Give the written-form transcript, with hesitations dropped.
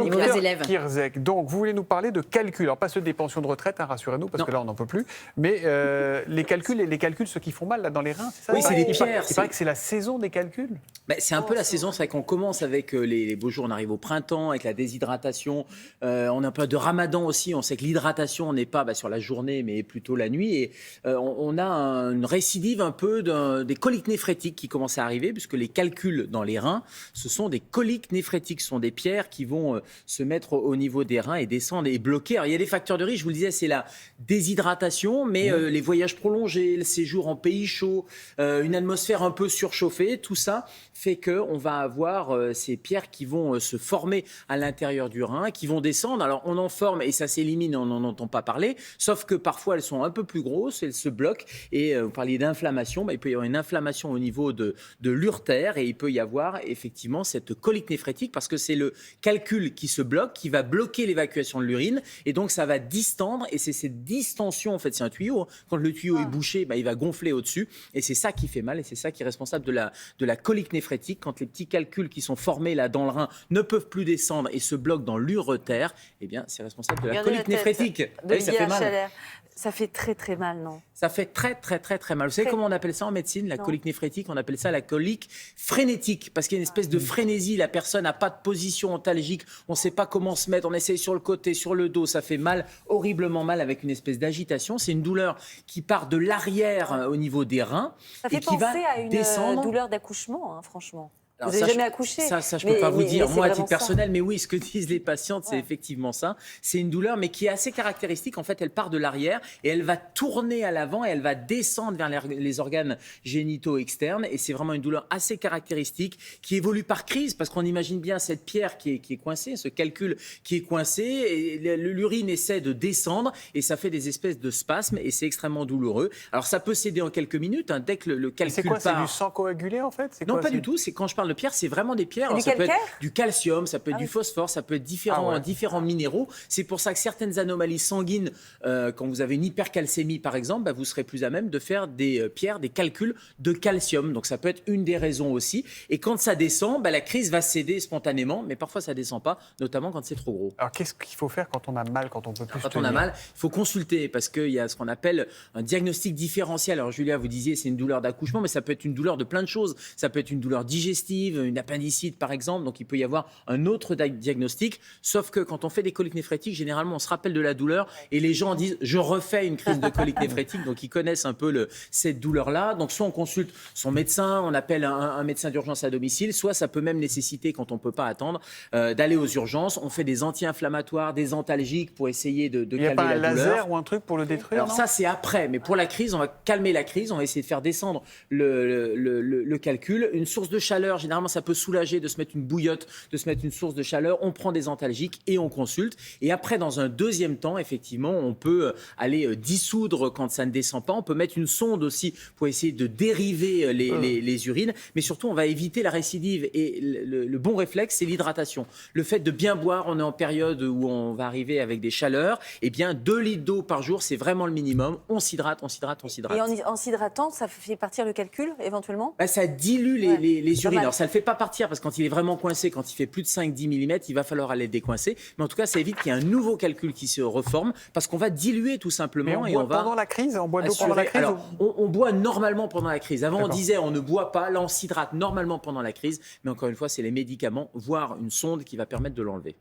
Docteur élèves. Kierzek, donc vous voulez nous parler de calculs, alors pas ceux des pensions de retraite, hein, rassurez-nous, parce que là on n'en peut plus, mais les calculs, ceux qui font mal là, dans les reins, c'est ça? Oui, c'est des Il pierres. paraît que c'est la saison des calculs. C'est un peu la saison, c'est vrai qu'on commence avec les beaux jours, on arrive au printemps, avec la déshydratation, on a un peu de ramadan aussi, on sait que l'hydratation n'est pas sur la journée, mais plutôt la nuit, et on a une récidive un peu des coliques néphrétiques qui commencent à arriver, puisque les calculs dans les reins, ce sont des coliques néphrétiques, ce sont des pierres qui vont se mettre au niveau des reins et descendre et bloquer. Alors, il y a des facteurs de risque, je vous le disais, c'est la déshydratation, mais les voyages prolongés, le séjour en pays chaud, une atmosphère un peu surchauffée, tout ça fait qu'on va avoir ces pierres qui vont se former à l'intérieur du rein, qui vont descendre. Alors, on en forme et ça s'élimine, on n'en entend pas parler, sauf que parfois, elles sont un peu plus grosses, elles se bloquent. Et vous parliez d'inflammation, il peut y avoir une inflammation au niveau de l'urtère et il peut y avoir effectivement cette colique néphrétique parce que c'est le calcul qui se bloque, qui va bloquer l'évacuation de l'urine et donc ça va distendre et c'est cette distension, en fait, c'est un tuyau. Hein. Quand le tuyau est bouché, il va gonfler au-dessus et c'est ça qui fait mal et c'est ça qui est responsable de la colique néphrétique. Quand les petits calculs qui sont formés là dans le rein ne peuvent plus descendre et se bloquent dans l'urétère, c'est responsable de la colique néphrétique. Ça fait mal. Ça fait très très mal, non? Ça fait très très très très mal. Vous savez comment on appelle ça en médecine, la colique néphrétique? On appelle ça la colique frénétique parce qu'il y a une espèce de frénésie. La personne n'a pas de position antalgique, on ne sait pas comment se mettre, on essaye sur le côté, sur le dos, ça fait mal, horriblement mal avec une espèce d'agitation. C'est une douleur qui part de l'arrière au niveau des reins ça fait et qui va à une descendre. Douleur d'accouchement, hein, franchement. Alors vous n'avez jamais accouché? Ça, je ne peux pas vous dire. Moi, à titre personnel, ça. Mais oui, ce que disent les patientes, c'est effectivement ça. C'est une douleur, mais qui est assez caractéristique. En fait, elle part de l'arrière et elle va tourner à l'avant et elle va descendre vers les organes génitaux externes. Et c'est vraiment une douleur assez caractéristique qui évolue par crise, parce qu'on imagine bien cette pierre qui est coincée, ce calcul qui est coincé, et l'urine essaie de descendre et ça fait des espèces de spasmes et c'est extrêmement douloureux. Alors, ça peut céder en quelques minutes, hein, dès que le calcul c'est quoi, part. C'est du sang coagulé, en fait? Non, pas du tout. C'est quand je parle de pierre, c'est vraiment des pierres. Alors, ça peut être du calcium, ça peut être du phosphore, ça peut être différents minéraux. C'est pour ça que certaines anomalies sanguines, quand vous avez une hypercalcémie par exemple, vous serez plus à même de faire des pierres, des calculs de calcium. Donc ça peut être une des raisons aussi. Et quand ça descend, la crise va céder spontanément, mais parfois ça descend pas, notamment quand c'est trop gros. Alors qu'est-ce qu'il faut faire quand on a mal, quand on peut plus Quand on a mal, il faut consulter parce qu'il y a ce qu'on appelle un diagnostic différentiel. Alors Julia, vous disiez c'est une douleur d'accouchement, mais ça peut être une douleur de plein de choses. Ça peut être une douleur digestive, une appendicite par exemple, donc il peut y avoir un autre diagnostic, sauf que quand on fait des coliques néphrétiques, généralement on se rappelle de la douleur et les gens disent je refais une crise de colique néphrétique, donc ils connaissent un peu cette douleur-là, donc soit on consulte son médecin, on appelle un médecin d'urgence à domicile, soit ça peut même nécessiter, quand on ne peut pas attendre, d'aller aux urgences, on fait des anti-inflammatoires, des antalgiques pour essayer de calmer la douleur. Il n'y a pas un laser ou un truc pour le détruire? Alors ça c'est après, mais pour la crise, on va calmer la crise, on va essayer de faire descendre le calcul, une source de chaleur, généralement ça peut soulager de se mettre une bouillotte, de se mettre une source de chaleur, on prend des antalgiques et on consulte. Et après, dans un deuxième temps, effectivement, on peut aller dissoudre quand ça ne descend pas. On peut mettre une sonde aussi pour essayer de dériver les urines. Mais surtout, on va éviter la récidive. Et le bon réflexe, c'est l'hydratation. Le fait de bien boire, on est en période où on va arriver avec des chaleurs. Eh bien, 2 litres d'eau par jour, c'est vraiment le minimum. On s'hydrate, on s'hydrate, on s'hydrate. Et en s'hydratant, ça fait partir le calcul, éventuellement? Ça dilue les urines. Alors, ça ne le fait pas partir parce que quand il est vraiment coincé, quand il fait plus de 5-10 mm, il va falloir aller le décoincer. Mais en tout cas, ça évite qu'il y ait un nouveau calcul qui se reforme parce qu'on va diluer tout simplement. Mais on boit pendant la crise? On boit de l'eau pendant la crise? Alors, on boit normalement pendant la crise. Avant, on disait on ne boit pas. Là, on s'hydrate normalement pendant la crise. Mais encore une fois, c'est les médicaments, voire une sonde qui va permettre de l'enlever.